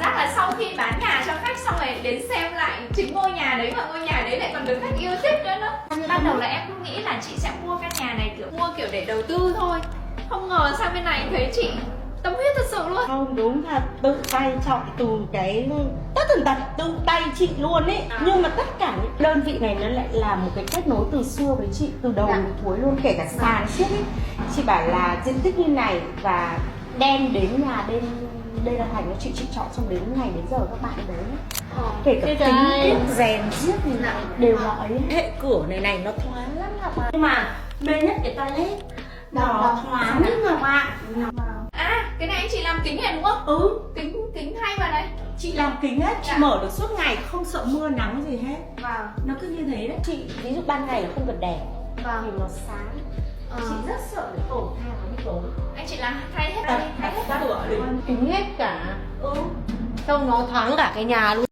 giác là sau khi bán nhà cho khách xong rồi đến xem lại chính ngôi nhà đấy, và ngôi nhà đấy lại còn được khách yêu thích nữa đó. Ban đầu là em cũng nghĩ là chị sẽ mua căn nhà này mua kiểu để đầu tư thôi, không ngờ sang bên này thấy chị tâm huyết thật sự luôn. Không, đúng là tự tay chọn từ cái tất tần tật tự tay chị luôn ấy. Nhưng mà tất cả những đơn vị này nó lại là một cái kết nối từ xưa với chị, từ đầu đến cuối luôn, kể cả sàn trước ấy. Chị bảo là diện tích như này và đem đến nhà bên đây là thành cho chị chọn, xong đến ngày đến giờ các bạn đấy kể cả tính tiết rèn giết gì này đều là ấy. Hệ cửa này nó thoáng lắm các bạn, nhưng mà mê nhất cái toilet nó thoáng lắm các bạn. À, cái này anh chị làm kính này đúng không? Ừ, Kính hay mà đấy. chị làm kính hết, chị mở được suốt ngày, không sợ mưa nắng gì hết. Vâng. Nó cứ như thế đấy. Chị ví dụ ban ngày là không cần đèn, vì nó sáng. Chị rất sợ cái tổ thang nó bị tối. Anh chị làm thay hết đây, thay hết cửa luôn, kính hết cả. Ừ. Trông nó thoáng cả cái nhà luôn.